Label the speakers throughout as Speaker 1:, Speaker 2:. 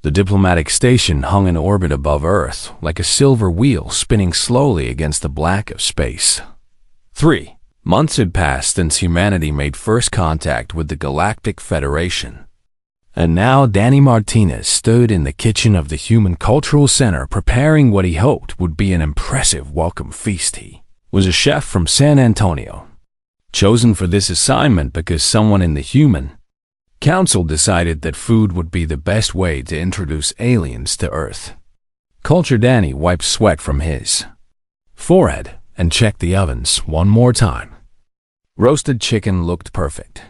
Speaker 1: The diplomatic station hung in orbit above Earth, like a silver wheel spinning slowly against the black of space. 3 months had passed since humanity made first contact with the Galactic Federation. And now Danny Martinez stood in the kitchen of the Human Cultural Center preparing what he hoped would be an impressive welcome feast. He was a chef from San Antonio, chosen for this assignment because someone in the Human Council decided that food would be the best way to introduce aliens to Earth. Culture Danny wiped sweat from his forehead and checked the ovens one more time. Roasted chicken looked perfect,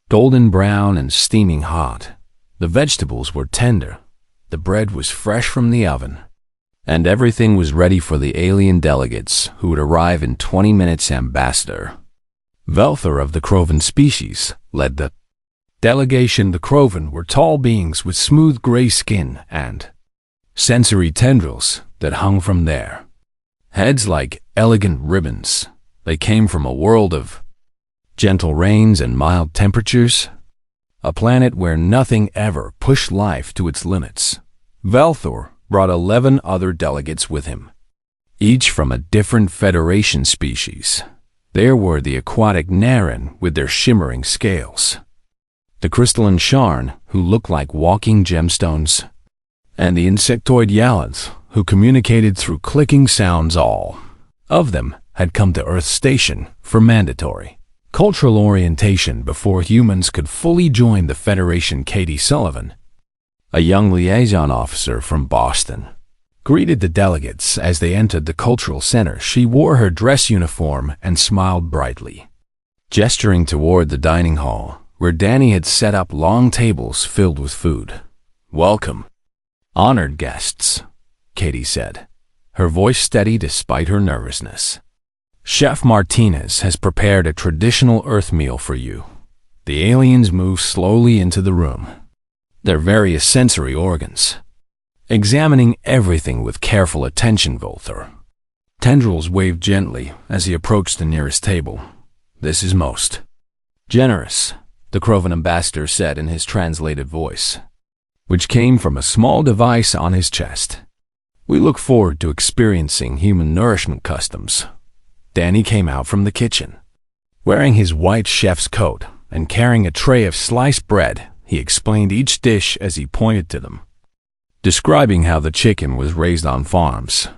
Speaker 1: golden brown and steaming hot. The vegetables were tender, the bread was fresh from the oven, and everything was ready for the alien delegates who would arrive in 20 minutes. Ambassador Velthor of the Crovan species led the delegation. The Crovan were tall beings with smooth gray skin and sensory tendrils that hung from their heads like elegant ribbons. They came from a world of gentle rains and mild temperatures, a planet where nothing ever pushed life to its limits. Velthor brought 11 other delegates with him, each from a different Federation species. There were the aquatic Narration with their shimmering scales, the crystalline Sharn, who looked like walking gemstones, and the insectoid Yalanth, who communicated through clicking sounds. All of them had come to Earth Station for mandatory cultural orientation before humans could fully join the Federation. Katie Sullivan, a young liaison officer from Boston, greeted the delegates as they entered the cultural center. She wore her dress uniform and smiled brightly, gesturing toward the dining hall, where Danny had set up long tables filled with food. "Welcome, honored guests," Katie said, her voice steady despite her nervousness. "Chef Martinez has prepared a traditional Earth meal for you." The aliens moved slowly into the room, their various sensory organs examining everything with careful attention. Velthor tendrils waved gently as he approached the nearest table. "This is most generous," the Crovan ambassador said in his translated voice, which came from a small device on his chest. "We look forward to experiencing human nourishment customs." Danny came out from the kitchen, wearing his white chef's coat and carrying a tray of sliced bread. He explained each dish as he pointed to them, describing how the chicken was raised on farms,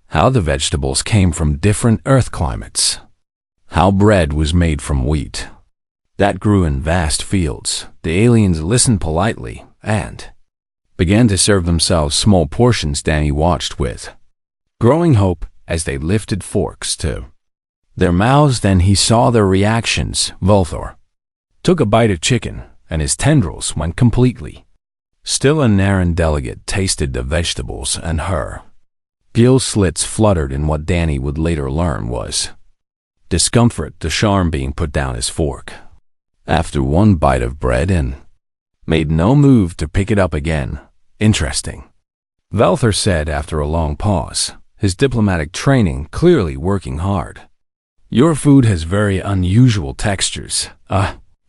Speaker 1: how the vegetables came from different Earth climates, how bread was made from wheat that grew in vast fields. The aliens listened politely and began to serve themselves small portions. Danny watched with growing hope as they lifted forks to their mouths. Then he saw their reactions. Velthor took a bite of chicken, and his tendrils went completely still. A Narration delegate tasted the vegetables, and her gill slits fluttered in what Danny would later learn was discomfort. The charm being put down his fork after one bite of bread and made no move to pick it up again. "Interesting," Velthor said after a long pause, his diplomatic training clearly working hard. "Your food has very unusual textures."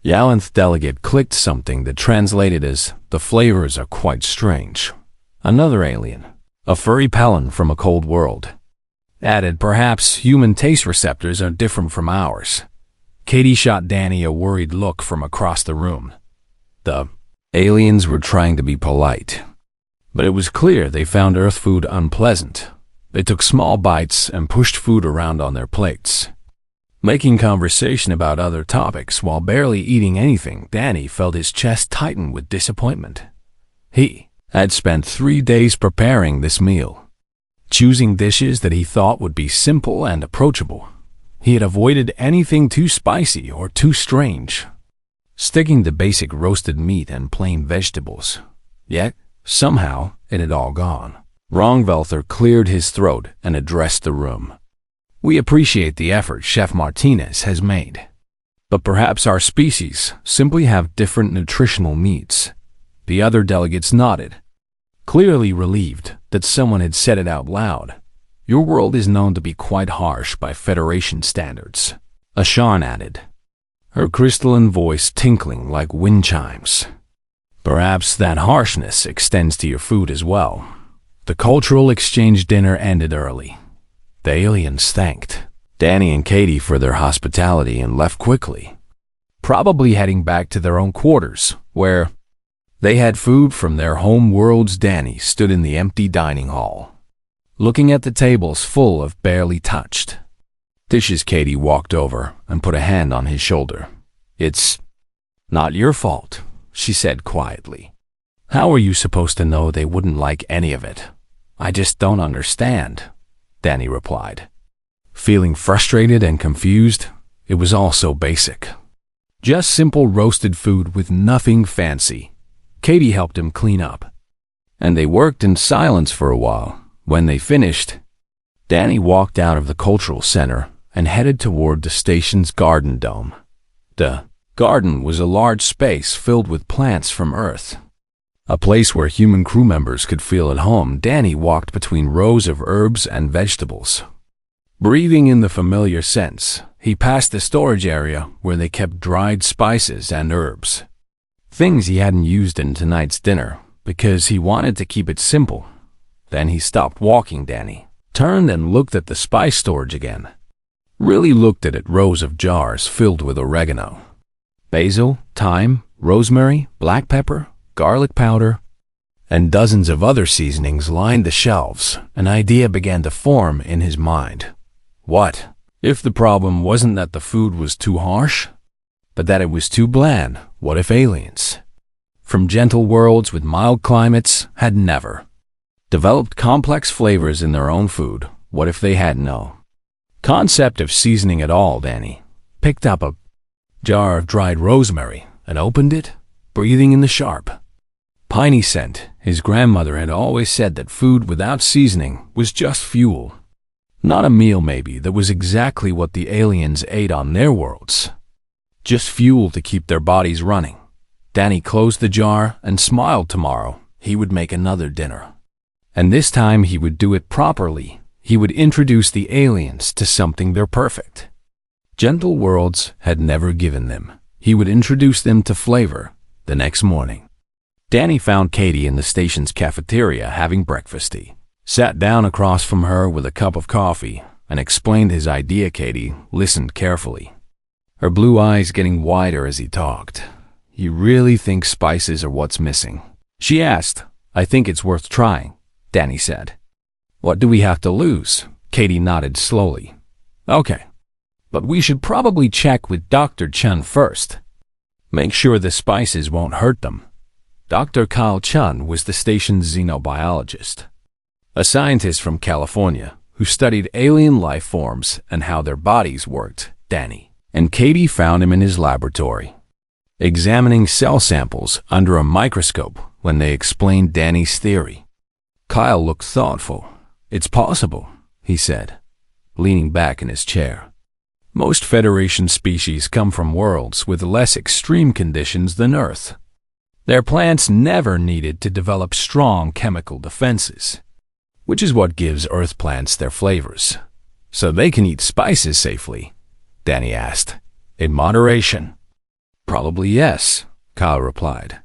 Speaker 1: Yalanth delegate clicked something that translated as, "The flavors are quite strange." Another alien, a furry Palin from a cold world, added, "Perhaps human taste receptors are different from ours." Katie shot Danny a worried look from across the room. The aliens were trying to be polite, but it was clear they found Earth food unpleasant. They took small bites and pushed food around on their plates, making conversation about other topics while barely eating anything. Danny felt his chest tighten with disappointment. He had spent 3 days preparing this meal, choosing dishes that he thought would be simple and approachable. He had avoided anything too spicy or too strange, sticking to basic roasted meat and plain vegetables. Yet, somehow, it had all gone wrong. Velthor cleared his throat and addressed the room. "We appreciate the effort Chef Martinez has made, but perhaps our species simply have different nutritional needs." The other delegates nodded, clearly relieved that someone had said it out loud. "Your world is known to be quite harsh by Federation standards," Ashan added, her crystalline voice tinkling like wind chimes. Perhaps that harshness extends to your food as well. The cultural exchange dinner ended early. The aliens thanked Danny and Katie for their hospitality and left quickly, probably heading back to their own quarters, where they had food from their home worlds. Danny stood in the empty dining hall, looking at the tables full of barely touched dishes. Katie walked over and put a hand on his shoulder. "It's not your fault," she said quietly. "How are you supposed to know they wouldn't like any of it?" "I just don't understand," Danny replied, feeling frustrated and confused. It was all so basic. Just simple roasted food with nothing fancy. Katie helped him clean up, and they worked in silence for a while. When they finished, Danny walked out of the cultural center and headed toward the station's garden dome. The garden was a large space filled with plants from Earth, a place where human crew members could feel at home. Danny walked between rows of herbs and vegetables, breathing in the familiar scents. He passed the storage area where they kept dried spices and herbs, things he hadn't used in tonight's dinner because he wanted to keep it simple. Then he stopped walking. Danny turned and looked at the spice storage again. Really looked at it. Rows of jars filled with oregano, basil, thyme, rosemary, black pepper, garlic powder, and dozens of other seasonings lined the shelves. An idea began to form in his mind. What if the problem wasn't that the food was too harsh, but that it was too bland? What if aliens from gentle worlds with mild climates had never developed complex flavors in their own food? What if they had no concept of seasoning at all? Danny picked up a jar of dried rosemary and opened it, breathing in the sharp, piney scent. His grandmother had always said that food without seasoning was just fuel. Not a meal, maybe. That was exactly what the aliens ate on their worlds. Just fuel to keep their bodies running. Danny closed the jar and smiled. Tomorrow, he would make another dinner. And this time he would do it properly. He would introduce the aliens to something they're perfect. Gentle worlds had never given them. He would introduce them to flavor. The next morning, Danny found Katie in the station's cafeteria having breakfast. He sat down across from her with a cup of coffee and explained his idea. Katie listened carefully, her blue eyes getting wider as he talked. "You really think spices are what's missing?" she asked. "I think it's worth trying," Danny said. "What do we have to lose?" Katie nodded slowly. "Okay, but we should probably check with Dr. Chun first. Make sure the spices won't hurt them." Dr. Kyle Chun was the station's xenobiologist, a scientist from California who studied alien life forms and how their bodies worked. Danny and Katie found him in his laboratory, examining cell samples under a microscope. When they explained Danny's theory, Kyle looked thoughtful. "It's possible," he said, leaning back in his chair. "Most Federation species come from worlds with less extreme conditions than Earth. Their plants never needed to develop strong chemical defenses, which is what gives Earth plants their flavors. So they can eat spices safely?" Danny asked. "In moderation?" "Probably yes," Kyle replied.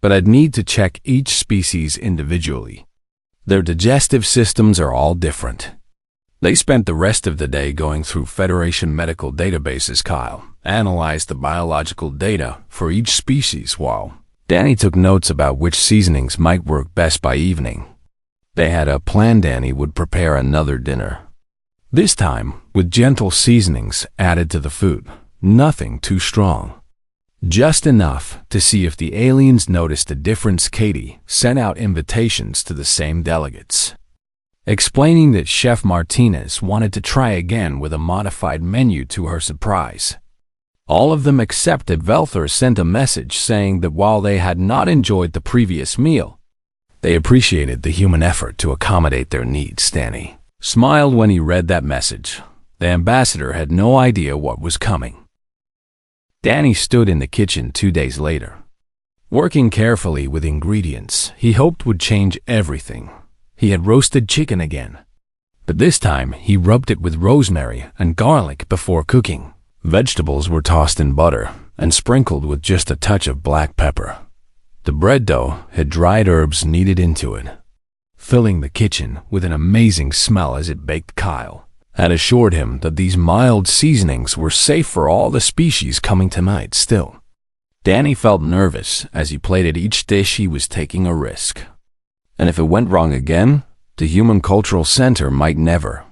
Speaker 1: "But I'd need to check each species individually. Their digestive systems are all different." They spent the rest of the day going through Federation medical databases. Kyle analyzed the biological data for each species while Danny took notes about which seasonings might work best. By evening, they had a plan. Danny would prepare another dinner, this time with gentle seasonings added to the food. Nothing too strong, just enough to see if the aliens noticed a difference. Katie sent out invitations to the same delegates, explaining that Chef Martinez wanted to try again with a modified menu. To her surprise, all of them except Velthor sent a message saying that while they had not enjoyed the previous meal, they appreciated the human effort to accommodate their needs. Danny smiled when he read that message. The ambassador had no idea what was coming. Danny stood in the kitchen 2 days later, working carefully with ingredients he hoped would change everything. He had roasted chicken again, but this time he rubbed it with rosemary and garlic before cooking. Vegetables were tossed in butter and sprinkled with just a touch of black pepper. The bread dough had dried herbs kneaded into it, filling the kitchen with an amazing smell as it baked. Kyle had assured him that these mild seasonings were safe for all the species coming tonight. Still, Danny felt nervous as he plated each dish. He was taking a risk. And if it went wrong again, the Human Cultural Center might never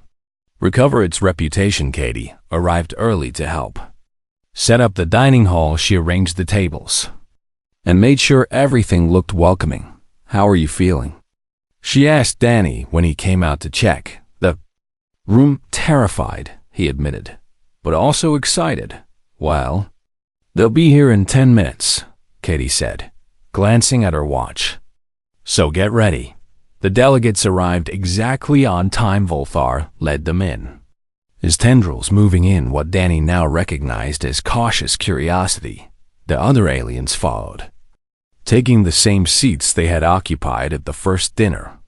Speaker 1: recover its reputation. Katie arrived early to help set up the dining hall. She arranged the tables and made sure everything looked welcoming. "How are you feeling?" she asked Danny when he came out to check the room. "Terrified," he admitted, "but also excited." "Well, they'll be here in 10 minutes, Katie said, glancing at her watch. "So get ready." The delegates arrived exactly on time. Volthar led them in, his tendrils moving in what Danny now recognized as cautious curiosity. The other aliens followed, taking the same seats they had occupied at the first dinner.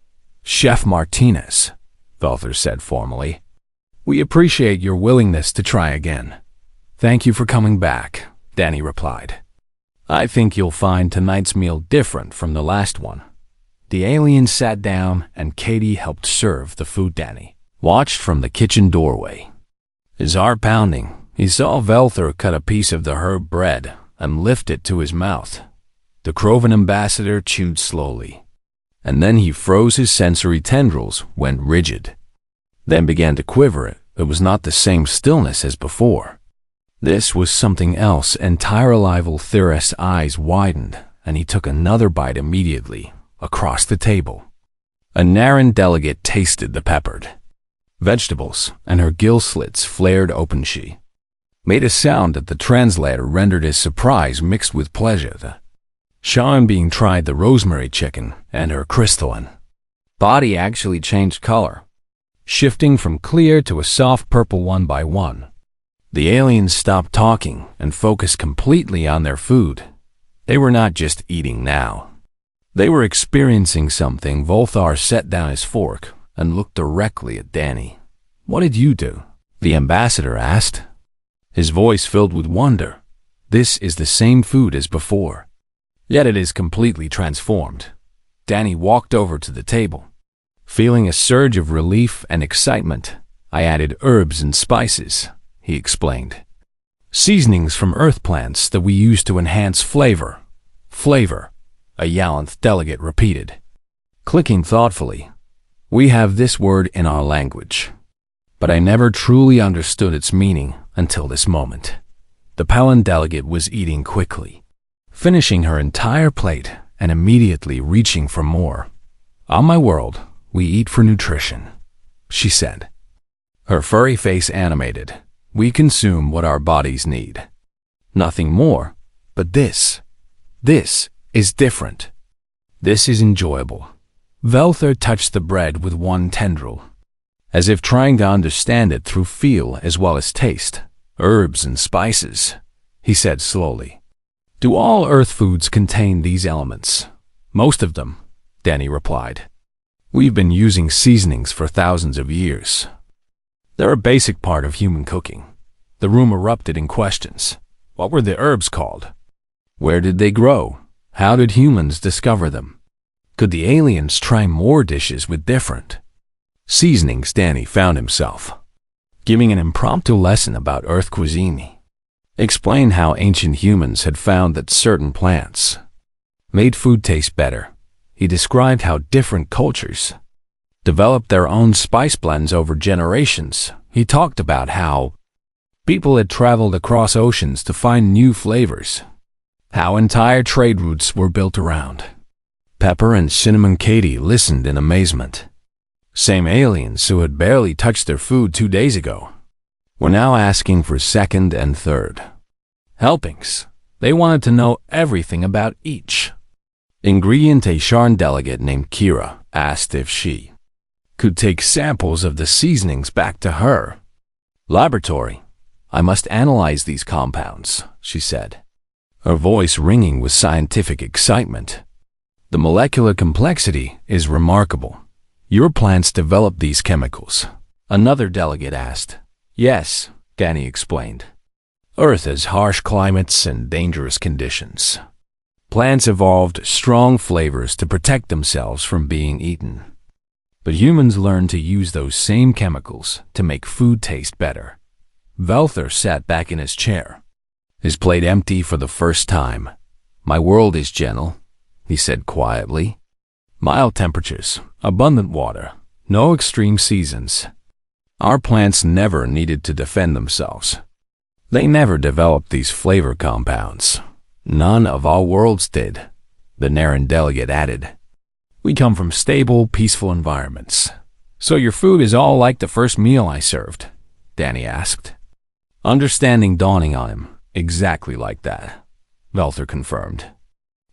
Speaker 1: "Chef Martinez," Volthar said formally, "we appreciate your willingness to try again." "Thank you for coming back," Danny replied. "I think you'll find tonight's meal different from the last one." The aliens sat down and Katie helped serve the food. Danny watched from the kitchen doorway, his heart pounding. He saw Volthar cut a piece of the herb bread and lift it to his mouth. The Crovan ambassador chewed slowly, and then he froze. His sensory tendrils went rigid, then began to quiver. It was not the same stillness as before. This was something else entirely. Volthar's eyes widened, and he took another bite immediately. Across the table, a Narran delegate tasted the peppered vegetables, and her gill slits flared open. She made a sound that the translator rendered as surprise mixed with pleasure. The Shawn being tried the rosemary chicken, and her crystalline body actually changed color, shifting from clear to a soft purple one by one. The aliens stopped talking and focused completely on their food. They were not just eating now. They were experiencing something. Volthar set down his fork and looked directly at Danny. "What did you do?" the ambassador asked, his voice filled with wonder. "This is the same food as before, yet it is completely transformed." Danny walked over to the table, feeling a surge of relief and excitement. "I added herbs and spices," he explained. "Seasonings from earth plants that we use to enhance flavor." "Flavor," a Yalanth delegate repeated, clicking thoughtfully. "We have this word in our language, but I never truly understood its meaning until this moment." The Palan delegate was eating quickly, finishing her entire plate and immediately reaching for more. "On my world, we eat for nutrition," she said, her furry face animated. "We consume what our bodies need. Nothing more, but this is different. This is enjoyable." Volthar touched the bread with one tendril, as if trying to understand it through feel as well as taste. "Herbs and spices," he said slowly. "Do all earth foods contain these elements?" "Most of them," Danny replied. "We've been using seasonings for thousands of years. They're a basic part of human cooking." The room erupted in questions. What were the herbs called? Where did they grow? How did humans discover them? Could the aliens try more dishes with different seasonings? Danny found himself giving an impromptu lesson about Earth cuisine. Explained how ancient humans had found that certain plants made food taste better. He described how different cultures developed their own spice blends over generations. He talked about how people had traveled across oceans to find new flavors, how entire trade routes were built around pepper and cinnamon. Katie listened in amazement. Same aliens who had barely touched their food 2 days ago were now asking for second and third helpings. They wanted to know everything about each ingredient. A Sharn delegate named Kira asked if she could take samples of the seasonings back to her laboratory. "I must analyze these compounds," she said, her voice ringing with scientific excitement. "The molecular complexity is remarkable. Your plants develop these chemicals?" Another delegate asked. "Yes," Danny explained. "Earth has harsh climates and dangerous conditions. Plants evolved strong flavors to protect themselves from being eaten. But humans learned to use those same chemicals to make food taste better. Velther sat back in his chair, his plate empty for the first time. "My world is gentle," he said quietly. "Mild temperatures, abundant water, no extreme seasons. Our plants never needed to defend themselves. They never developed these flavor compounds. None of our worlds did," the Narration delegate added. "We come from stable, peaceful environments." "So your food is all like the first meal I served?" Danny asked. Understanding dawning on him. "Exactly like that," Velther confirmed.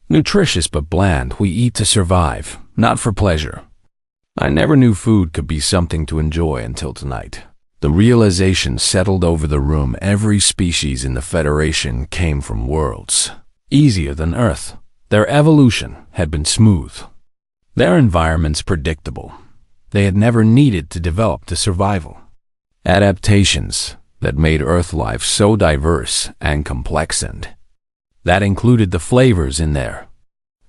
Speaker 1: "Nutritious but bland, we eat to survive, not for pleasure. I never knew food could be something to enjoy until tonight." The realization settled over the room. Every species in the Federation came from worlds easier than Earth. Their evolution had been smooth, their environments predictable. They had never needed to develop to survival. Adaptations that made Earth life so diverse and complex, and that included the flavors in there.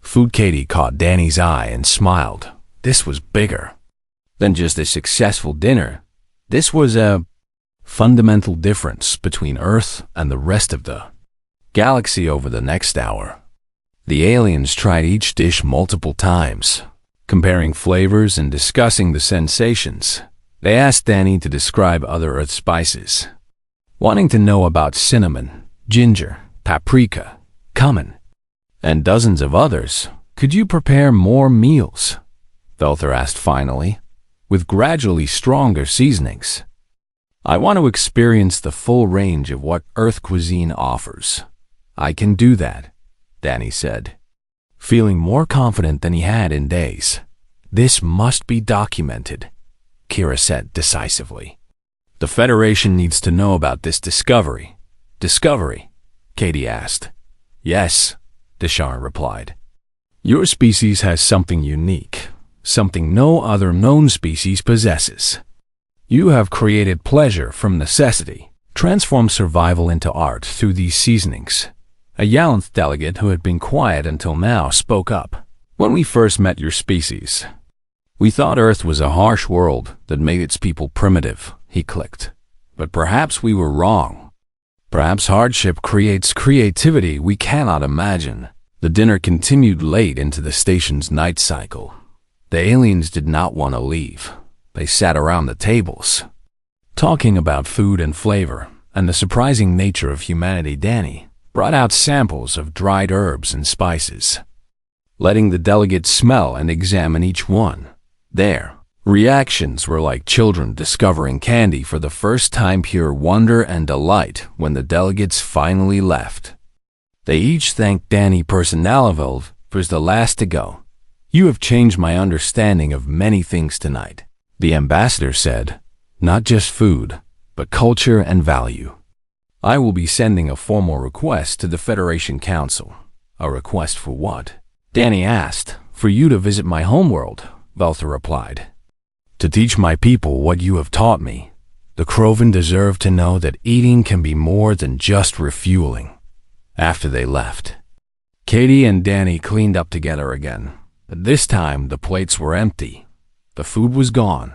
Speaker 1: Food. Katie caught Danny's eye and smiled. This was bigger than just a successful dinner. This was a fundamental difference between Earth and the rest of the galaxy. Over the next hour, the aliens tried each dish multiple times, comparing flavors and discussing the sensations. They asked Danny to describe other Earth spices, wanting to know about cinnamon, ginger, paprika, cumin, and dozens of others. "Could you prepare more meals?" Velther asked finally, "with gradually stronger seasonings? I want to experience the full range of what Earth cuisine offers." "I can do that," Danny said, feeling more confident than he had in days. "This must be documented," Kira said decisively. "The Federation needs to know about this discovery." "Discovery?" Katie asked. "Yes," Deshar replied. "Your species has something unique, something no other known species possesses. You have created pleasure from necessity, transformed survival into art through these seasonings." A Yalanth delegate who had been quiet until now spoke up. "When we first met your species, we thought Earth was a harsh world that made its people primitive," he clicked. "But perhaps we were wrong. Perhaps hardship creates creativity we cannot imagine." The dinner continued late into the station's night cycle. The aliens did not want to leave. They sat around the tables, talking about food and flavor and the surprising nature of humanity. Danny brought out samples of dried herbs and spices, letting the delegates smell and examine each one. Their reactions were like children discovering candy for the first time, pure wonder and delight when the delegates finally left. They each thanked Danny personally for the last to go. "You have changed my understanding of many things tonight," the ambassador said. "Not just food, but culture and value. I will be sending a formal request to the Federation Council." "A request for what?" Danny asked. "For you to visit my homeworld," Velther replied. "To teach my people what you have taught me. The Crovan deserve to know that eating can be more than just refueling." After they left, Katie and Danny cleaned up together again. But this time the plates were empty. The food was gone,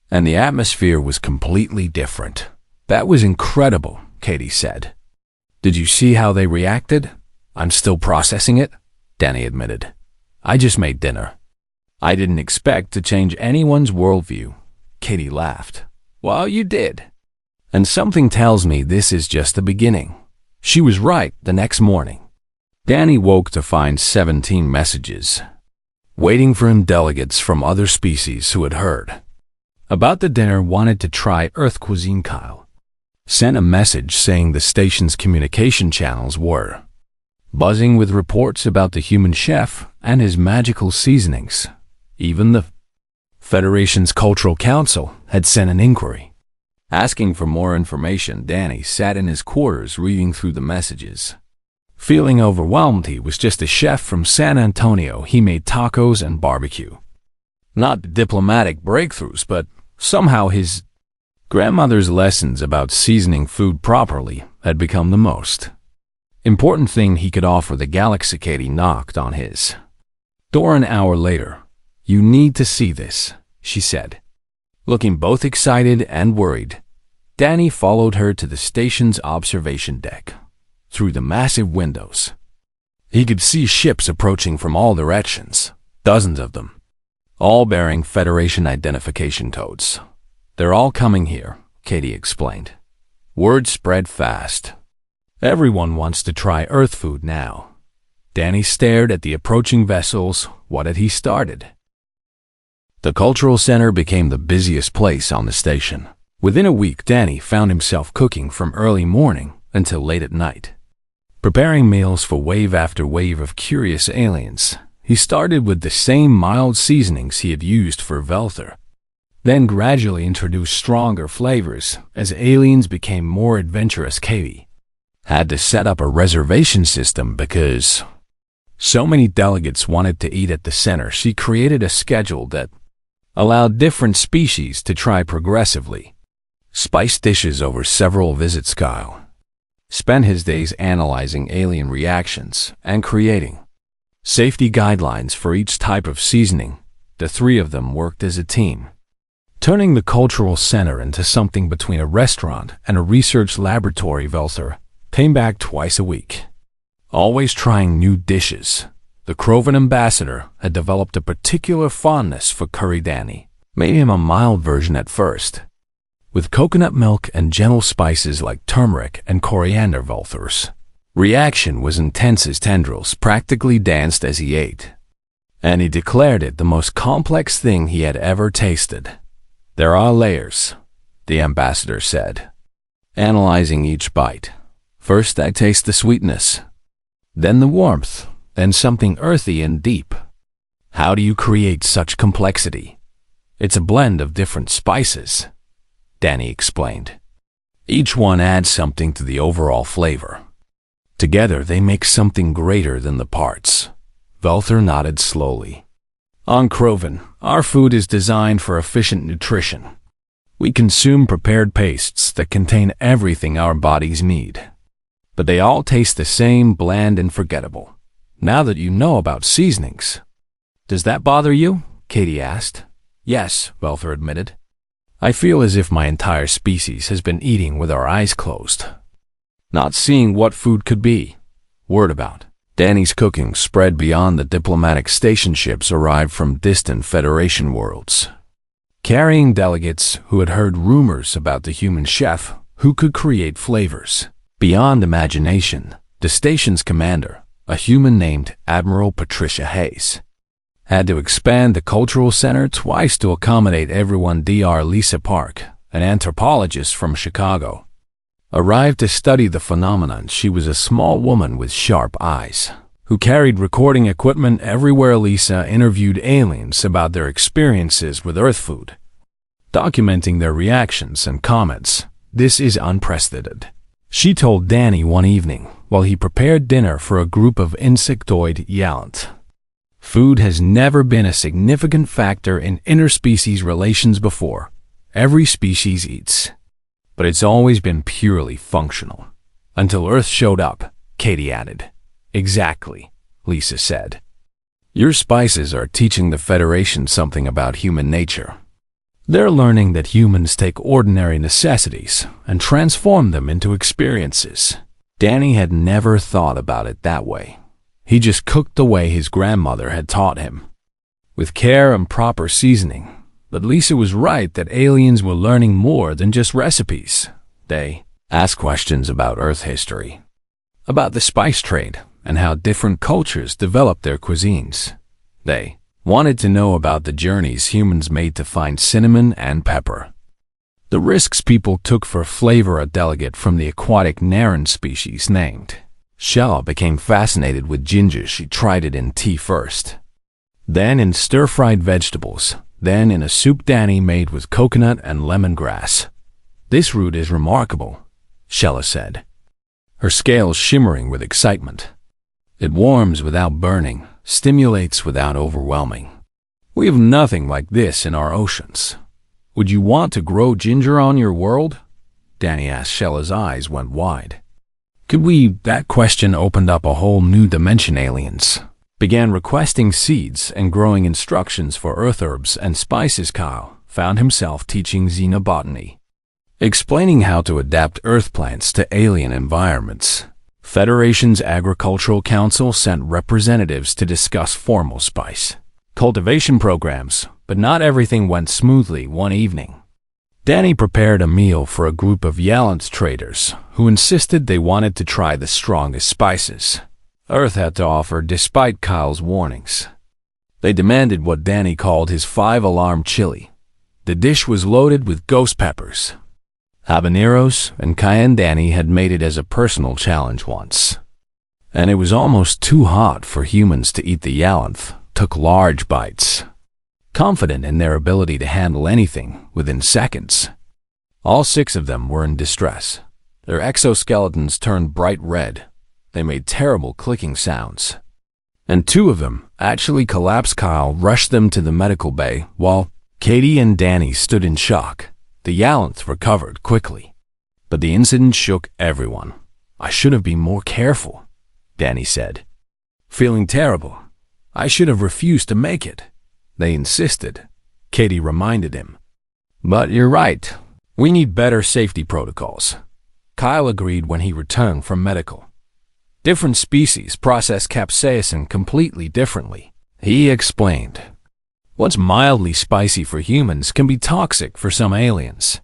Speaker 1: and the atmosphere was completely different. "That was incredible," Katie said. "Did you see how they reacted?" "I'm still processing it," Danny admitted. "I just made dinner. I didn't expect to change anyone's worldview." Katie laughed. "Well, you did. And something tells me this is just the beginning." She was right. The next morning, Danny woke to find 17 messages waiting for him. Delegates from other species who had heard about the dinner wanted to try Earth cuisine. Kyle sent a message saying the station's communication channels were buzzing with reports about the human chef and his magical seasonings. Even the Federation's Cultural Council had sent an inquiry asking for more information. Danny sat in his quarters reading through the messages, feeling overwhelmed. He was just a chef from San Antonio. He made tacos and barbecue. Not diplomatic breakthroughs, but somehow his grandmother's lessons about seasoning food properly had become the most important thing he could offer the Galactic HFY knocked on his door an hour later. "You need to see this," she said. Looking both excited and worried, Danny followed her to the station's observation deck. Through the massive windows, he could see ships approaching from all directions, dozens of them, all bearing Federation identification codes. "They're all coming here," Katie explained. Word spread fast. Everyone wants to try Earth food now. Danny stared at the approaching vessels. What had he started? The cultural center became the busiest place on the station. Within a week, Danny found himself cooking from early morning until late at night, preparing meals for wave after wave of curious aliens. He started with the same mild seasonings he had used for Velther, then gradually introduced stronger flavors as aliens became more adventurous. Katie had to set up a reservation system because so many delegates wanted to eat at the center. She created a schedule that allowed different species to try progressively. Spiced dishes over several visits. Kyle spent his days analyzing alien reactions and creating safety guidelines for each type of seasoning. The three of them worked as a team, turning the cultural center into something between a restaurant and a research laboratory. Velther came back twice a week, always trying new dishes. The Crovan ambassador had developed a particular fondness for curry. Danny made him a mild version at first, with coconut milk and gentle spices like turmeric and coriander. Velther's reaction was intense. His tendrils practically danced as he ate, and he declared it the most complex thing he had ever tasted. "There are layers," the ambassador said, analyzing each bite. "First I taste the sweetness, then the warmth, then something earthy and deep. How do you create such complexity?" "It's a blend of different spices," Danny explained. "Each one adds something to the overall flavor. Together they make something greater than the parts." Velther nodded slowly. "On Crovan, our food is designed for efficient nutrition. We consume prepared pastes that contain everything our bodies need, but they all taste the same, bland and forgettable. Now that you know about seasonings, does that bother you?" Katie asked. "Yes," Velther admitted. "I feel as if my entire species has been eating with our eyes closed, not seeing what food could be." Word about Danny's cooking spread beyond the diplomatic station. Ships arrived from distant Federation worlds, carrying delegates who had heard rumors about the human chef who could create flavors beyond imagination. The station's commander, a human named Admiral Patricia Hayes, had to expand the cultural center twice to accommodate everyone. Dr. Lisa Park, an anthropologist from Chicago, arrived to study the phenomenon. She was a small woman with sharp eyes who carried recording equipment everywhere. Lisa interviewed aliens about their experiences with Earth food, documenting their reactions and comments. "This is unprecedented," she told Danny one evening while he prepared dinner for a group of insectoid Yalant. "Food has never been a significant factor in interspecies relations before. Every species eats, but it's always been purely functional. Until Earth showed up," Katie added. "Exactly," Lisa said. "Your spices are teaching the Federation something about human nature. They're learning that humans take ordinary necessities and transform them into experiences." Danny had never thought about it that way. He just cooked the way his grandmother had taught him, with care and proper seasoning. But Lisa was right that aliens were learning more than just recipes. They asked questions about Earth history, about the spice trade, and how different cultures developed their cuisines. They wanted to know about the journeys humans made to find cinnamon and pepper, the risks people took for flavor. A delegate from the aquatic Narration species named Shella became fascinated with ginger. She tried it in tea first, then in stir-fried vegetables, then in a soup Danny made with coconut and lemongrass. "This root is remarkable," Shella said, her scales shimmering with excitement. "It warms without burning, stimulates without overwhelming. We have nothing like this in our oceans. Would you want to grow ginger on your world?" Danny asked. Shella's eyes went wide. That question opened up a whole new dimension. Aliens began requesting seeds and growing instructions for earth herbs and spices. Kyle found himself teaching xenobotany, explaining how to adapt earth plants to alien environments. Federation's Agricultural Council sent representatives to discuss formal spice cultivation programs, but not everything went smoothly. One evening, Danny prepared a meal for a group of Yalant's traders who insisted they wanted to try the strongest spices Earth had to offer despite Kyle's warnings. They demanded what Danny called his 5-alarm chili. The dish was loaded with ghost peppers, habaneros, and cayenne. Danny had made it as a personal challenge once, and it was almost too hot for humans to eat. The Yalanth took large bites, confident in their ability to handle anything within seconds. All 6 of them were in distress. Their exoskeletons turned bright red. They made terrible clicking sounds, and 2 of them actually collapsed. Kyle rushed them to the medical bay while Katie and Danny stood in shock. The Yalanth recovered quickly, but the incident shook everyone. "I should have been more careful," Danny said, feeling terrible. "I should have refused to make it." They insisted. Katie reminded him. "But you're right. We need better safety protocols." Kyle agreed when he returned from medical. Different species process capsaicin completely differently, he explained. What's mildly spicy for humans can be toxic for some aliens.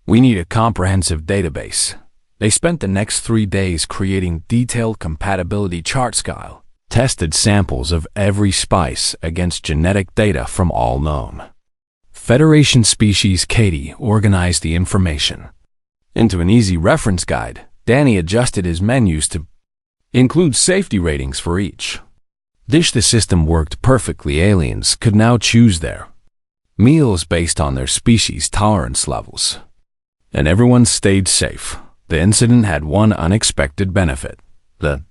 Speaker 1: We need a comprehensive database. They spent the next 3 days creating detailed compatibility charts. Kyle tested samples of every spice against genetic data from all known Federation species. Katie organized the information into an easy reference guide. Danny adjusted his menus to include safety ratings for each dish. The system worked perfectly. Aliens could now choose their meals based on their species tolerance levels, and everyone stayed safe. The incident had one unexpected benefit. The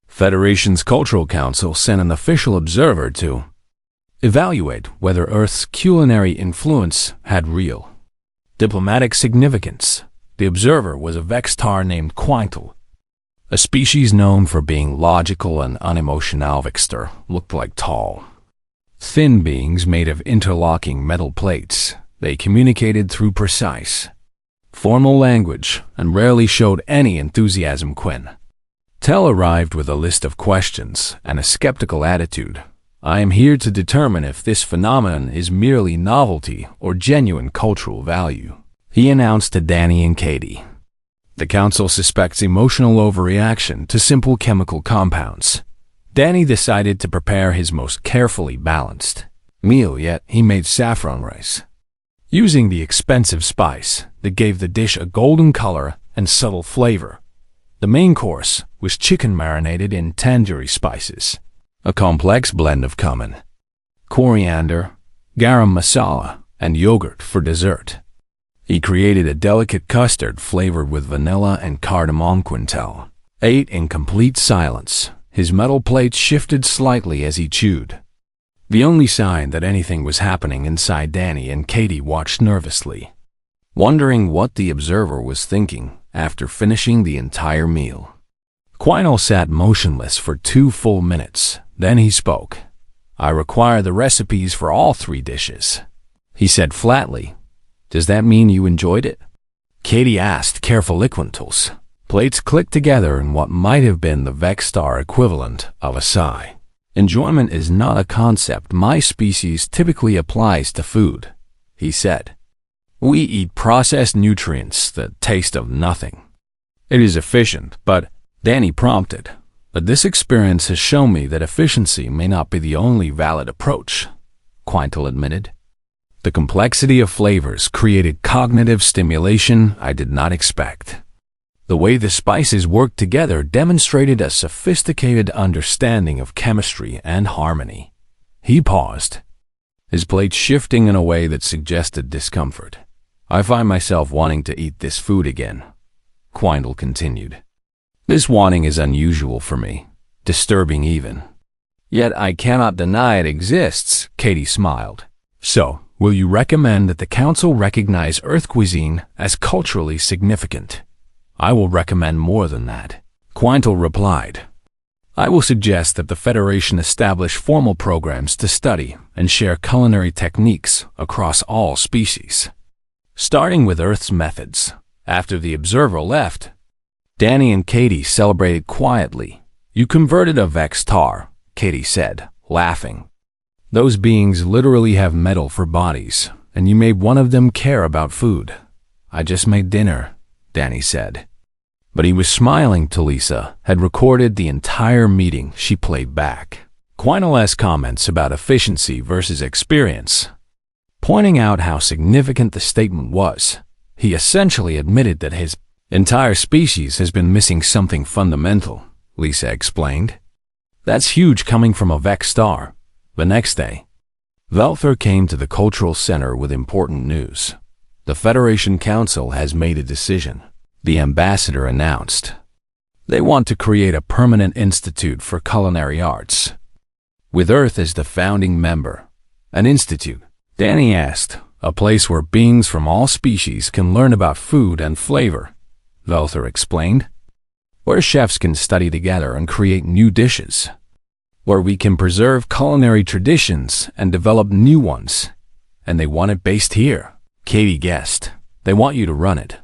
Speaker 1: Federation's Cultural Council sent an official observer to evaluate whether Earth's culinary influence had real diplomatic significance. The observer was a Vextar named Quintal, a species known for being logical and unemotional. Vextar looked like tall, thin beings made of interlocking metal plates. They communicated through precise, formal language and rarely showed any enthusiasm. Tell arrived with a list of questions and a skeptical attitude. "I am here to determine if this phenomenon is merely novelty or genuine cultural value," he announced to Danny and Katie. The council suspects emotional overreaction to simple chemical compounds. Danny decided to prepare his most carefully balanced meal yet. He made saffron rice, using the expensive spice that gave the dish a golden color and subtle flavor. The main course was chicken marinated in tandoori spices, a complex blend of cumin, coriander, garam masala, and yogurt for dessert. He created a delicate custard flavored with vanilla and cardamom. Quintel ate in complete silence. His metal plate shifted slightly as he chewed, the only sign that anything was happening inside. Danny and Katie watched nervously, wondering what the observer was thinking. After finishing the entire meal, Quintal sat motionless for 2 full minutes. Then he spoke. "I require the recipes for all 3 dishes," he said flatly. "Does that mean you enjoyed it?" Katie asked. Careful. Quintal's plates clicked together in what might have been the Vextar equivalent of a sigh. "Enjoyment is not a concept my species typically applies to food," he said. "We eat processed nutrients that taste of nothing. It is efficient, but," Danny prompted, "but this experience has shown me that efficiency may not be the only valid approach," Quintal admitted. "The complexity of flavors created cognitive stimulation I did not expect. The way the spices worked together demonstrated a sophisticated understanding of chemistry and harmony." He paused, his plate shifting in a way that suggested discomfort. "I find myself wanting to eat this food again," Quintal continued. "This wanting is unusual for me, disturbing even. Yet I cannot deny it exists," Katie smiled. "So, will you recommend that the council recognize Earth cuisine as culturally significant?" "I will recommend more than that," Quintal replied. I will suggest that the Federation establish formal programs to study and share culinary techniques across all species, starting with Earth's methods. After the observer left, Danny and Katie celebrated quietly. You converted a Vextar, Katie said, laughing. Those beings literally have metal for bodies, and you made one of them care about food. I just made dinner, Danny said. But he was smiling till Lisa had recorded the entire meeting. She played back Quintal's comments about efficiency versus experience. Pointing out how significant the statement was, he essentially admitted that his entire species has been missing something fundamental, Lisa explained. That's huge coming from a Vextar. The next day, Velther came to the cultural center with important news. The Federation Council has made a decision, the ambassador announced. They want to create a permanent institute for culinary arts, with Earth as the founding member. An institute, Danny asked, a place where beings from all species can learn about food and flavor, Velther explained. Where chefs can study together and create new dishes. Where we can preserve culinary traditions and develop new ones. And they want it based here, Katie guessed. They want you to run it,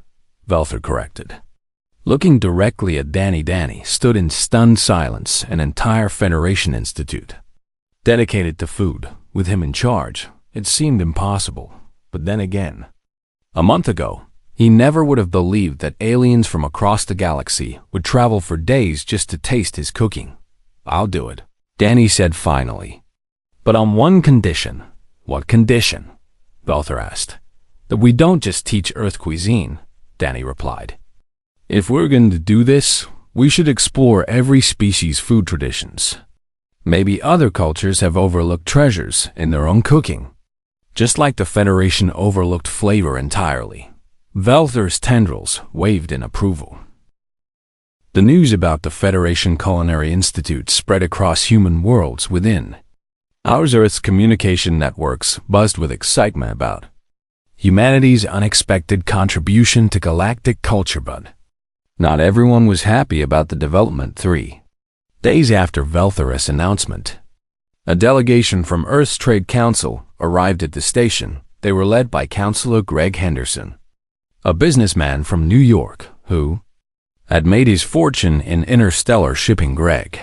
Speaker 1: Velther corrected. Looking directly at Danny stood in stunned silence. An entire Federation Institute dedicated to food, with him in charge. It seemed impossible. But then again, a month ago, he never would have believed that aliens from across the galaxy would travel for days just to taste his cooking. I'll do it, Danny said finally. But on one condition. What condition? Velther asked. That we don't just teach Earth cuisine, Danny replied. If we're going to do this, we should explore every species' food traditions. Maybe other cultures have overlooked treasures in their own cooking, just like the Federation overlooked flavor entirely. Velther's tendrils waved in approval. The news about the Federation Culinary Institute spread across human worlds within. Ours Earth's communication networks buzzed with excitement about humanity's unexpected contribution to galactic culture, but not everyone was happy about the development. 3 days after Velther's announcement, a delegation from Earth's Trade Council arrived at the station. They were led by Councilor Greg Henderson, a businessman from New York who had made his fortune in interstellar shipping. Greg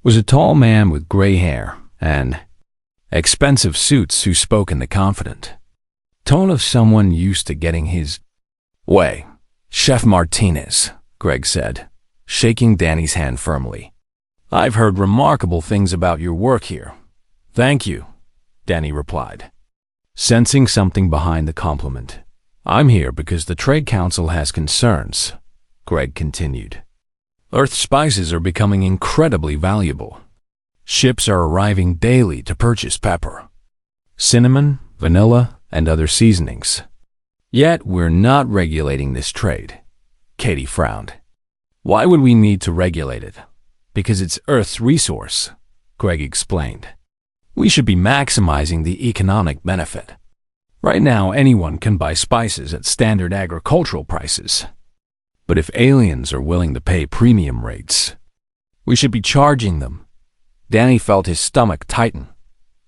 Speaker 1: was a tall man with gray hair and expensive suits who spoke in the confident tone of someone used to getting his way. Chef Martinez, Greg said, shaking Danny's hand firmly. I've heard remarkable things about your work here. Thank you, Danny replied, sensing something behind the compliment. I'm here because the Trade Council has concerns, Greg continued. Earth spices are becoming incredibly valuable. Ships are arriving daily to purchase pepper, cinnamon, vanilla, and other seasonings. Yet we're not regulating this trade. Katie frowned. Why would we need to regulate it? Because it's Earth's resource, Greg explained. We should be maximizing the economic benefit. Right now, anyone can buy spices at standard agricultural prices. But if aliens are willing to pay premium rates, we should be charging them. Danny felt his stomach tighten.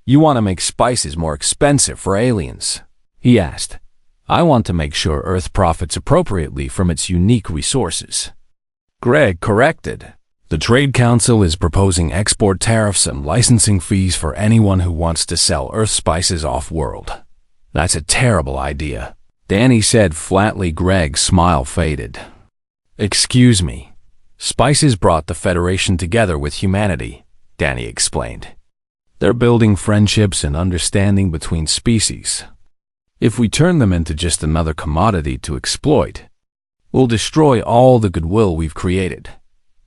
Speaker 1: You want to make spices more expensive for aliens? He asked. I want to make sure Earth profits appropriately from its unique resources. Greg corrected. The Trade Council is proposing export tariffs and licensing fees for anyone who wants to sell Earth spices off-world. That's a terrible idea, Danny said flatly. Greg's smile faded. Excuse me. Spices brought the Federation together with humanity, Danny explained. They're building friendships and understanding between species. If we turn them into just another commodity to exploit, we'll destroy all the goodwill we've created.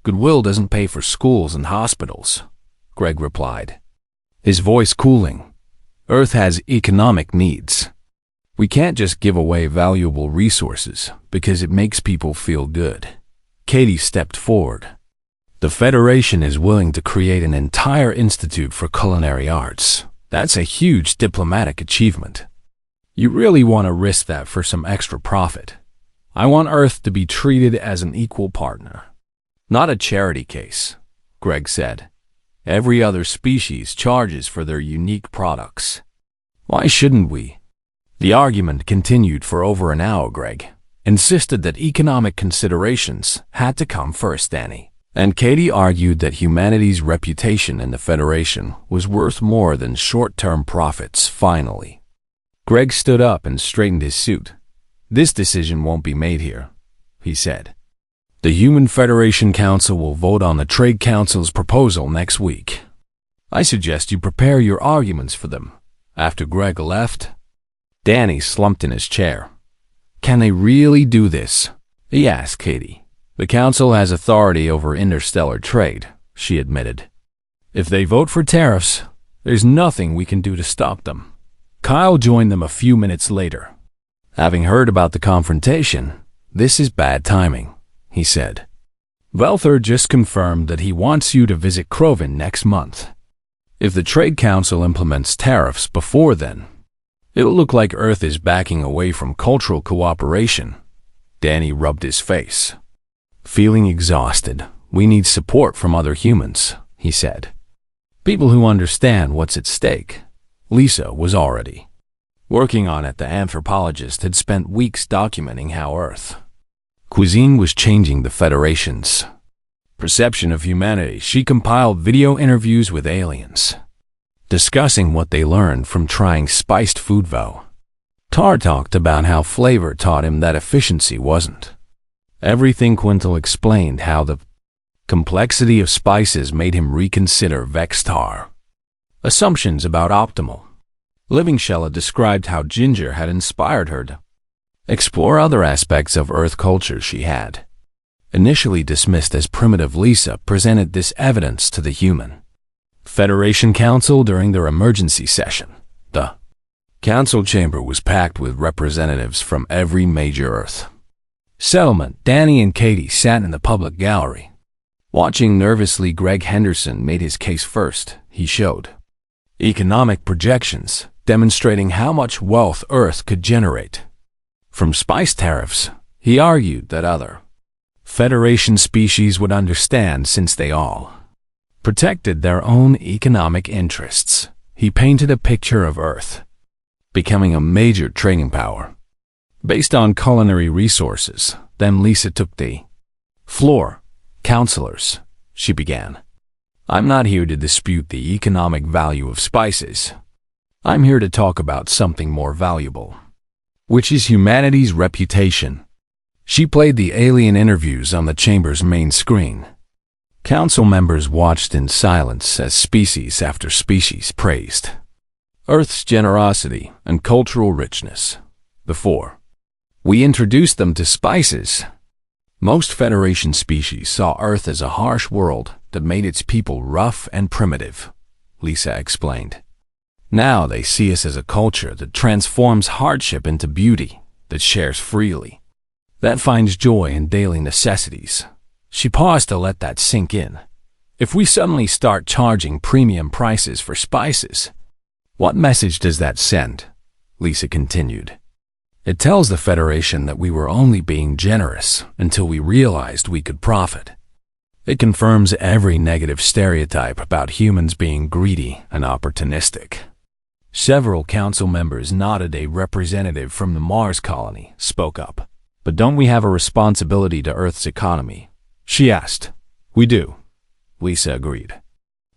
Speaker 1: Goodwill doesn't pay for schools and hospitals, Greg replied, his voice cooling. Earth has economic needs. We can't just give away valuable resources because it makes people feel good. Katie stepped forward. The Federation is willing to create an entire institute for culinary arts. That's a huge diplomatic achievement. You really want to risk that for some extra profit? I want Earth to be treated as an equal partner. Not a charity case, Greg said. Every other species charges for their unique products. Why shouldn't we? The argument continued for over an hour. Greg insisted that economic considerations had to come first, Danny. And Katie argued that humanity's reputation in the Federation was worth more than short-term profits. Finally, Greg stood up and straightened his suit. This decision won't be made here, he said. The Human Federation Council will vote on the Trade Council's proposal next week. I suggest you prepare your arguments for them. After Greg left, Danny slumped in his chair. Can they really do this? He asked Katie. The council has authority over interstellar trade, she admitted. If they vote for tariffs, there's nothing we can do to stop them. Kyle joined them a few minutes later. Having heard about the confrontation, this is bad timing, he said. Velther just confirmed that he wants you to visit Crave next month. If the Trade Council implements tariffs before then, it'll look like Earth is backing away from cultural cooperation. Danny rubbed his face. Feeling exhausted, we need support from other humans, he said. People who understand what's at stake. Lisa was already working on it. The anthropologist had spent weeks documenting how Earth Cuisine was changing the Federation's perception of humanity. She compiled video interviews with aliens, discussing what they learned from trying spiced food. Tar talked about how flavor taught him that efficiency wasn't everything. Quintal explained how the complexity of spices made him reconsider Vextar assumptions about optimal living. Shella described how ginger had inspired her to explore other aspects of Earth culture she had initially dismissed as primitive. Lisa presented this evidence to the Human Federation Council during their emergency session. The council chamber was packed with representatives from every major Earth settlement. Danny and Katie sat in the public gallery, watching nervously. Greg Henderson made his case first. He showed economic projections demonstrating how much wealth Earth could generate from spice tariffs. He argued that other Federation species would understand since they all protected their own economic interests. He painted a picture of Earth becoming a major trading power based on culinary resources. Then Lisa took the floor. Counselors, she began. I'm not here to dispute the economic value of spices. I'm here to talk about something more valuable, which is humanity's reputation. She played the alien interviews on the chamber's main screen. Council members watched in silence as species after species praised Earth's generosity and cultural richness. Before we introduced them to spices, most Federation species saw Earth as a harsh world that made its people rough and primitive, Lisa explained. Now they see us as a culture that transforms hardship into beauty, that shares freely, that finds joy in daily necessities. She paused to let that sink in. If we suddenly start charging premium prices for spices, what message does that send? Lisa continued. It tells the Federation that we were only being generous until we realized we could profit. It confirms every negative stereotype about humans being greedy and opportunistic. Several council members nodded. A representative from the Mars colony spoke up. But don't we have a responsibility to Earth's economy? She asked. We do, Lisa agreed.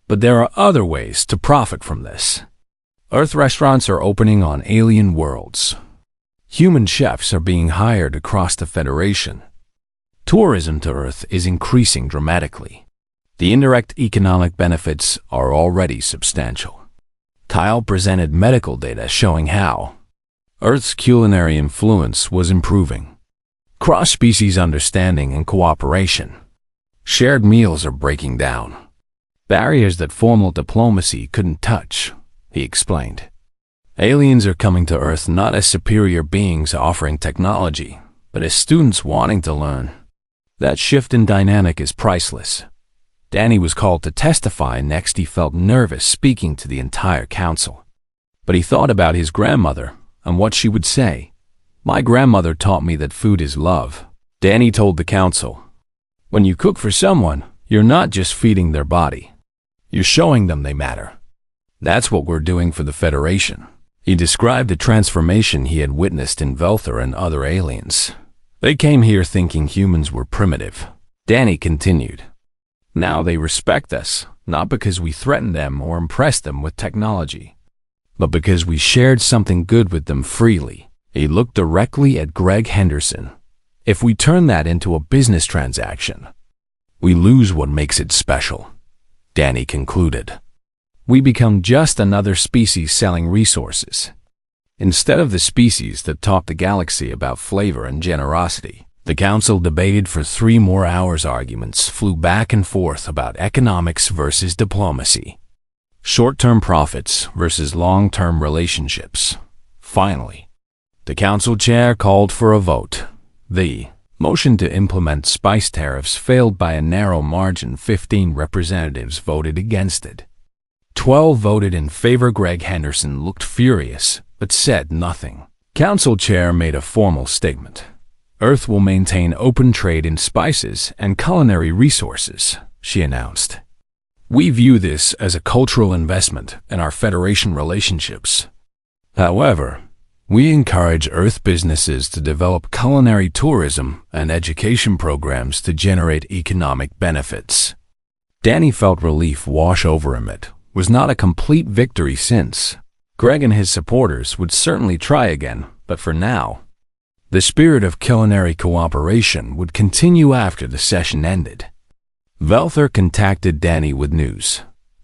Speaker 1: But there are other ways to profit from this. Earth restaurants are opening on alien worlds. Human chefs are being hired across the Federation. Tourism to Earth is increasing dramatically. The indirect economic benefits are already substantial. Kyle presented medical data showing how Earth's culinary influence was improving. Cross-species understanding and cooperation. Shared meals are breaking down. Barriers that formal diplomacy couldn't touch, he explained. Aliens are coming to Earth not as superior beings offering technology, but as students wanting to learn. That shift in dynamic is priceless. Danny was called to testify next. He felt nervous speaking to the entire council. But he thought about his grandmother and what she would say. My grandmother taught me that food is love, Danny told the council. When you cook for someone, you're not just feeding their body. You're showing them they matter. That's what we're doing for the Federation. He described the transformation he had witnessed in Velthor and other aliens. They came here thinking humans were primitive. Danny continued. Now they respect us, not because we threatened them or impressed them with technology, but because we shared something good with them freely. He looked directly at Greg Henderson. If we turn that into a business transaction, we lose what makes it special, Danny concluded. We become just another species selling resources. Instead of the species that taught the galaxy about flavor and generosity, the council debated for 3 more hours. Arguments flew back and forth about economics versus diplomacy, short-term profits versus long-term relationships. Finally, the council chair called for a vote. The motion to implement spice tariffs failed by a narrow margin. 15 representatives voted against it. 12 voted in favor. Greg Henderson looked furious, but said nothing. Council chair made a formal statement. Earth will maintain open trade in spices and culinary resources, she announced. We view this as a cultural investment in our Federation relationships. However, we encourage Earth businesses to develop culinary tourism and education programs to generate economic benefits. Danny felt relief wash over him. It was not a complete victory since Greg and his supporters would certainly try again, but for now, the spirit of culinary cooperation would continue after the session ended. Velthor contacted Danny with news.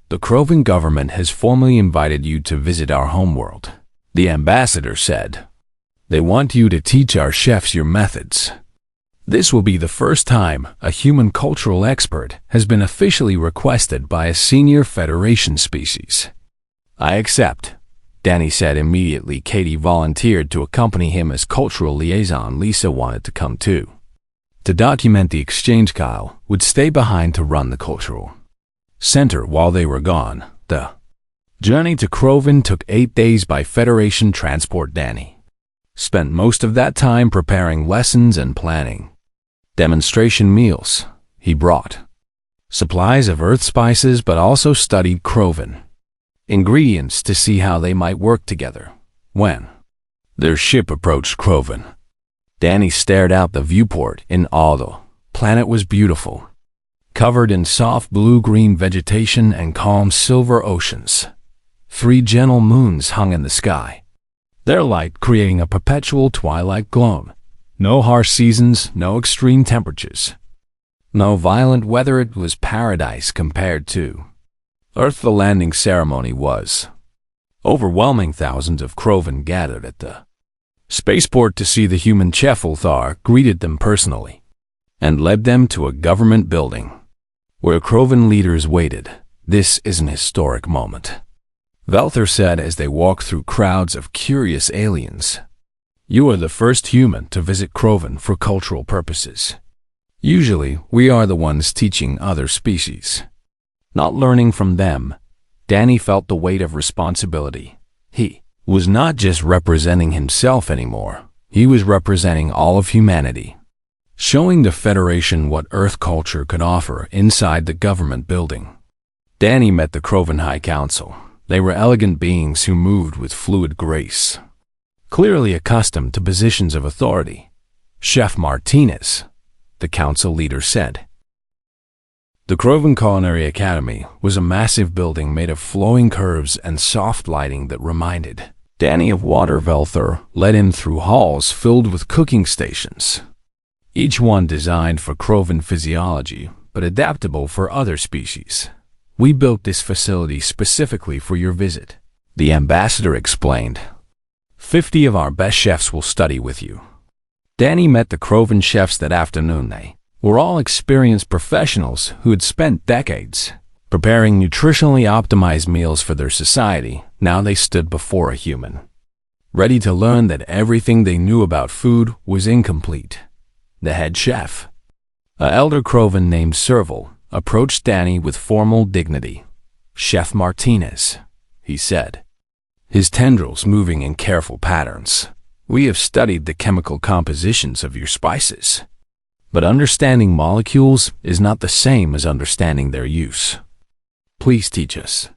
Speaker 1: The Crovan government has formally invited you to visit our homeworld, the ambassador said. They want you to teach our chefs your methods. This will be the first time a human cultural expert has been officially requested by a senior Federation species. I accept, Danny said immediately. Katie volunteered to accompany him as cultural liaison. Lisa wanted to come too. To document the exchange, Kyle would stay behind to run the cultural center while they were gone. The journey to Crovan took 8 days by Federation transport. Danny spent most of that time preparing lessons and planning demonstration meals. He brought supplies of Earth spices but also studied Crovan ingredients to see how they might work together. When their ship approached Crovan, Danny stared out the viewport in awe. The planet was beautiful, covered in soft blue-green vegetation and calm silver oceans. 3 gentle moons hung in the sky, their light creating a perpetual twilight glow. No harsh seasons, no extreme temperatures, no violent weather. It was paradise compared to Earth. The landing ceremony was overwhelming. Thousands of Crovan gathered at the spaceport to see the human chef. Ulthar greeted them personally and led them to a government building where Crovan leaders waited. This is an historic moment, Velthor said as they walked through crowds of curious aliens. You are the first human to visit Crovan for cultural purposes. Usually, we are the ones teaching other species, not learning from them. Danny felt the weight of responsibility. He was not just representing himself anymore. He was representing all of humanity, showing the Federation what Earth culture could offer inside the government building. Danny met the Crovan High Council. They were elegant beings who moved with fluid grace, clearly accustomed to positions of authority. Chef Martinez, the council leader said. The Crovan Culinary Academy was a massive building made of flowing curves and soft lighting that reminded Danny of water. Velthor led him through halls filled with cooking stations, each one designed for Crovan physiology but adaptable for other species. We built this facility specifically for your visit, the ambassador explained. 50 of our best chefs will study with you. Danny met the Crovan chefs that afternoon. They were all experienced professionals who had spent decades preparing nutritionally optimized meals for their society. Now they stood before a human, ready to learn that everything they knew about food was incomplete. The head chef, an elder Crovan named Serval, approached Danny with formal dignity. Chef Martinez, he said, his tendrils moving in careful patterns. We have studied the chemical compositions of your spices. But understanding molecules is not the same as understanding their use. Please teach us.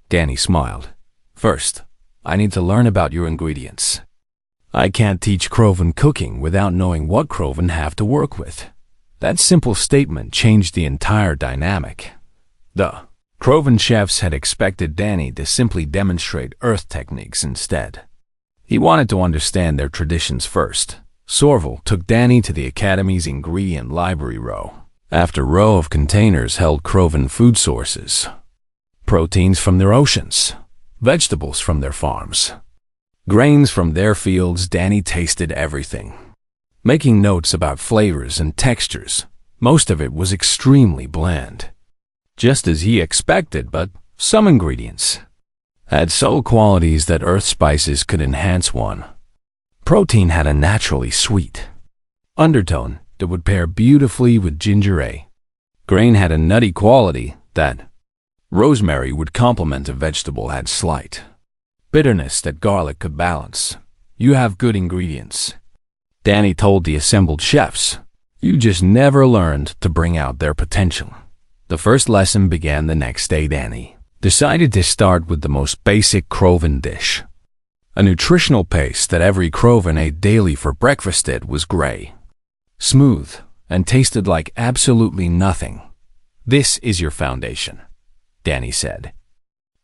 Speaker 1: Danny smiled. First, I need to learn about your ingredients. I can't teach Crovan cooking without knowing what Crovan have to work with. That simple statement changed the entire dynamic. The Crovan chefs had expected Danny to simply demonstrate Earth techniques instead. He wanted to understand their traditions first. Sorval took Danny to the Academy's ingredient library row. After row of containers held Crovan food sources. Proteins from their oceans, vegetables from their farms, grains from their fields. Danny tasted everything, making notes about flavors and textures. Most of it was extremely bland, just as he expected, but some ingredients had subtle qualities that earth spices could enhance one. Protein had a naturally sweet undertone that would pair beautifully with ginger ale. Grain had a nutty quality that rosemary would complement. A vegetable had slight bitterness that garlic could balance. You have good ingredients, Danny told the assembled chefs. You just never learned to bring out their potential. The first lesson began the next day. Danny decided to start with the most basic Crovan dish. A nutritional paste that every Crovan ate daily for breakfast. It was gray, smooth, and tasted like absolutely nothing. This is your foundation, Danny said,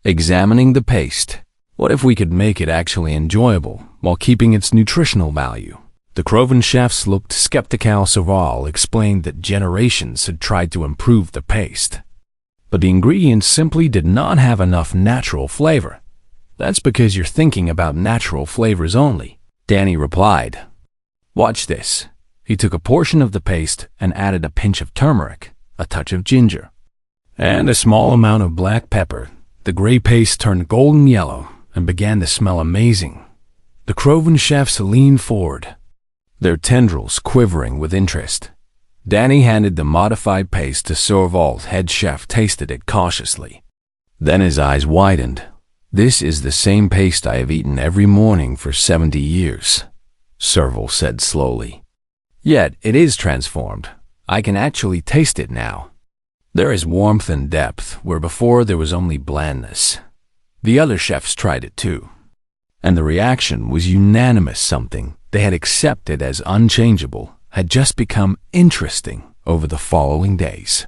Speaker 1: examining the paste. What if we could make it actually enjoyable while keeping its nutritional value? The Crovan chefs looked skeptical. Sorval explained that generations had tried to improve the paste, but the ingredients simply did not have enough natural flavor. That's because you're thinking about natural flavors only, Danny replied. Watch this. He took a portion of the paste and added a pinch of turmeric, a touch of ginger, and a small amount of black pepper. The gray paste turned golden yellow and began to smell amazing. The Crovan chefs leaned forward, their tendrils quivering with interest. Danny handed the modified paste to Sorval. Head chef tasted it cautiously. Then his eyes widened. This is the same paste I have eaten every morning for 70 years, Sorval said slowly. Yet it is transformed. I can actually taste it now. There is warmth and depth where before there was only blandness. The other chefs tried it too, and the reaction was unanimous. Something they had accepted as unchangeable had just become interesting over the following days.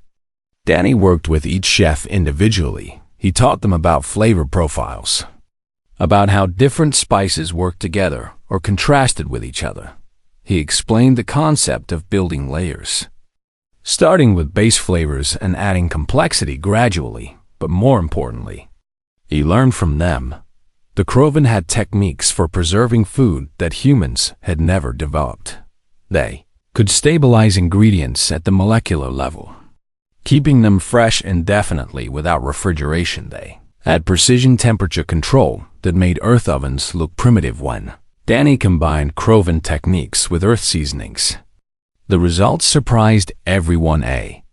Speaker 1: Danny worked with each chef individually. He taught them about flavor profiles, about how different spices worked together or contrasted with each other. He explained the concept of building layers, starting with base flavors and adding complexity gradually. But more importantly, he learned from them. The Crovan had techniques for preserving food that humans had never developed. They could stabilize ingredients at the molecular level, keeping them fresh indefinitely without refrigeration. They had precision temperature control that made earth ovens look primitive. When Danny combined Crovan techniques with earth seasonings, the results surprised everyone. A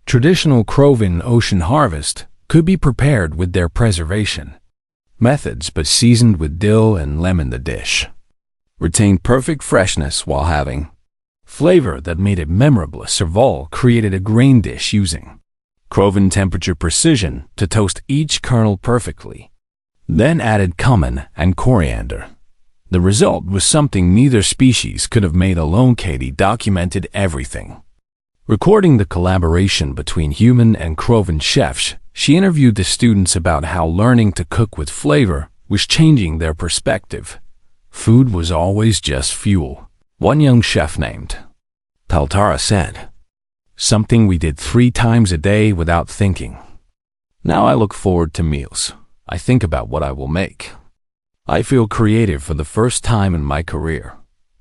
Speaker 1: traditional Crovan ocean harvest could be prepared with their preservation methods, but seasoned with dill and lemon. The dish retained perfect freshness while having flavor that made it memorable. Sorval created a grain dish using Crovan temperature precision to toast each kernel perfectly, then added cumin and coriander. The result was something neither species could have made alone. Katie documented everything, recording the collaboration between human and Crovan chefs. She interviewed the students about how learning to cook with flavor was changing their perspective. Food was always just fuel, one young chef named Taltara said. Something we did 3 times a day without thinking. Now I look forward to meals. I think about what I will make. I feel creative for the first time in my career.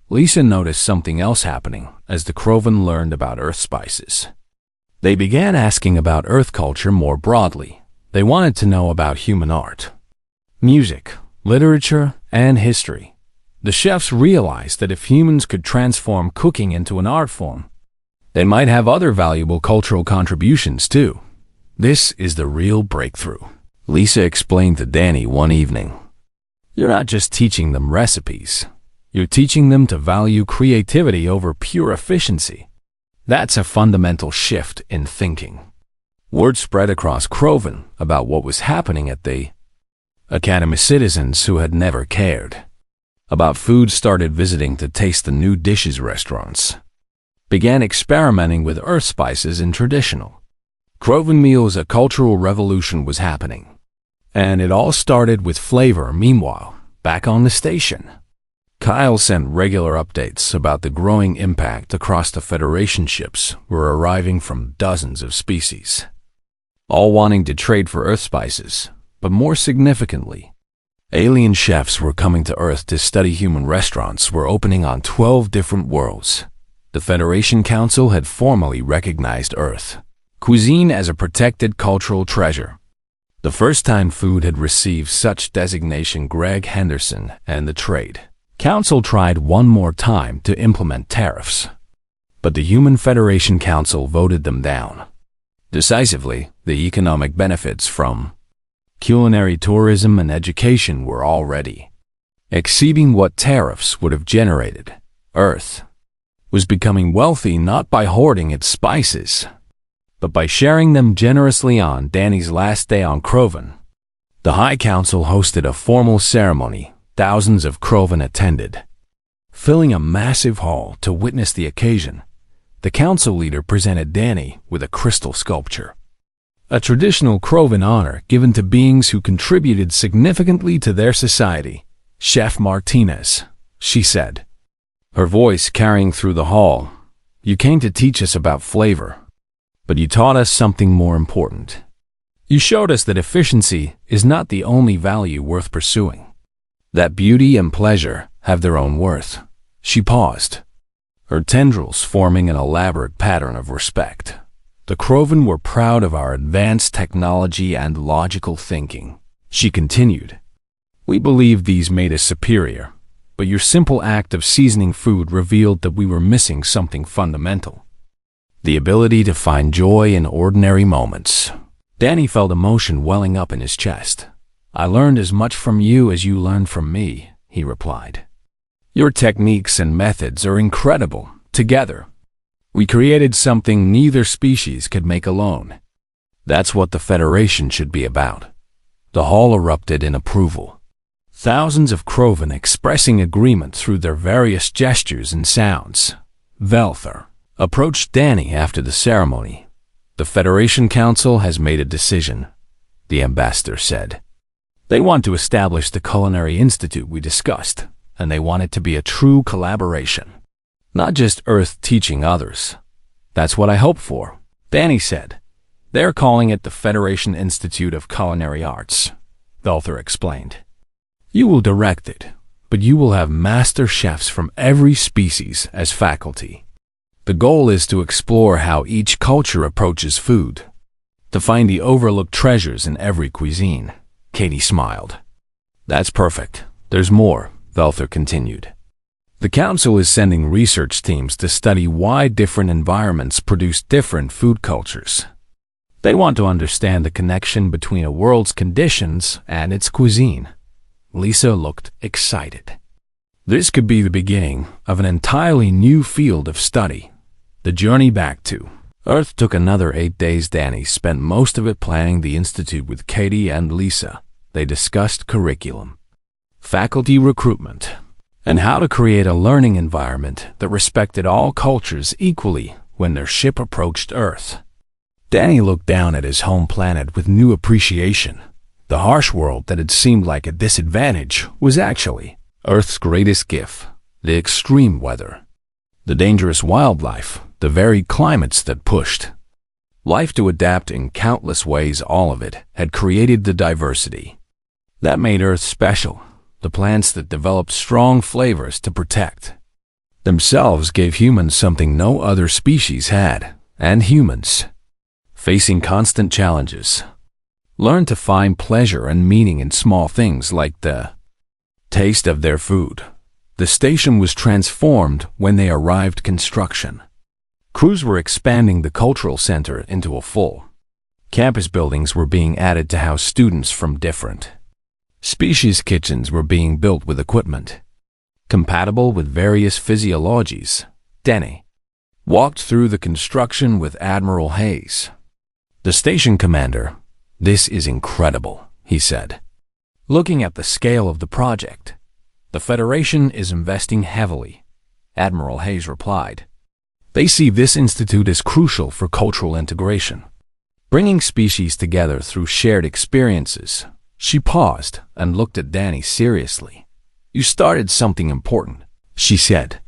Speaker 1: Lisa noticed something else happening as the Crovan learned about earth spices. They began asking about earth culture more broadly. They wanted to know about human art, music, literature, and history. The chefs realized that if humans could transform cooking into an art form, they might have other valuable cultural contributions too. This is the real breakthrough, Lisa explained to Danny one evening. You're not just teaching them recipes. You're teaching them to value creativity over pure efficiency. That's a fundamental shift in thinking. Word spread across Crave about what was happening at the Academy. Citizens who had never cared about food started visiting to taste the new dishes. Restaurants began experimenting with earth spices in traditional Crave meals. A cultural revolution was happening. And it all started with flavor. Meanwhile, back on the station, Kyle sent regular updates about the growing impact across the Federation. Ships were arriving from dozens of species, all wanting to trade for earth spices, but more significantly, alien chefs were coming to Earth to study human. Restaurants were opening on 12 different worlds. The Federation Council had formally recognized Earth Cuisine as a protected cultural treasure. The first time food had received such designation. Greg Henderson and the Trade Council tried one more time to implement tariffs, but the Human Federation Council voted them down decisively. The economic benefits from culinary tourism and education were already exceeding what tariffs would have generated. Earth was becoming wealthy not by hoarding its spices, but by sharing them generously. On Danny's last day on Crave, the High Council hosted a formal ceremony. Thousands of Crave attended, filling a massive hall to witness the occasion. The council leader presented Danny with a crystal sculpture, a traditional Crave honor given to beings who contributed significantly to their society. Chef Martinez, she said, her voice carrying through the hall, you came to teach us about flavor, but you taught us something more important. You showed us that efficiency is not the only value worth pursuing, that beauty and pleasure have their own worth. She paused, her tendrils forming an elaborate pattern of respect. The Crave were proud of our advanced technology and logical thinking. She continued, we believed these made us superior, but your simple act of seasoning food revealed that we were missing something fundamental. The ability to find joy in ordinary moments. Danny felt emotion welling up in his chest. I learned as much from you as you learned from me, he replied. Your techniques and methods are incredible. Together, we created something neither species could make alone. That's what the Federation should be about. The hall erupted in approval, thousands of Crave expressing agreement through their various gestures and sounds. Velther approached Danny after the ceremony. The Federation Council has made a decision, the ambassador said. They want to establish the Culinary Institute we discussed, and they want it to be a true collaboration, not just Earth teaching others. That's what I hope for, Danny said. They're calling it the Federation Institute of Culinary Arts, Velther explained. You will direct it, but you will have master chefs from every species as faculty. The goal is to explore how each culture approaches food, to find the overlooked treasures in every cuisine. Katie smiled. That's perfect. There's more, Velther continued. The council is sending research teams to study why different environments produce different food cultures. They want to understand the connection between a world's conditions and its cuisine. Lisa looked excited. This could be the beginning of an entirely new field of study. The journey back to Earth took another 8 days. Danny spent most of it planning the institute with Katie and Lisa. They discussed curriculum, faculty recruitment, and how to create a learning environment that respected all cultures equally when their ship approached Earth. Danny looked down at his home planet with new appreciation. The harsh world that had seemed like a disadvantage was actually Earth's greatest gift. The extreme weather, the dangerous wildlife, the varied climates that pushed life to adapt in countless ways, all of it had created the diversity that made Earth special. The plants that developed strong flavors to protect themselves gave humans something no other species had, and humans, facing constant challenges, learned to find pleasure and meaning in small things like the taste of their food. The station was transformed when they arrived. Construction crews were expanding the cultural center into a full campus. Buildings were being added to house students from different species. Kitchens were being built with equipment compatible with various physiologies. Danny walked through the construction with Admiral Hayes. "The station commander, this is incredible," he said, looking at the scale of the project. "The Federation is investing heavily," Admiral Hayes replied. "They see this institute as crucial for cultural integration, bringing species together through shared experiences." She paused and looked at Danny seriously. "You started something important," she said.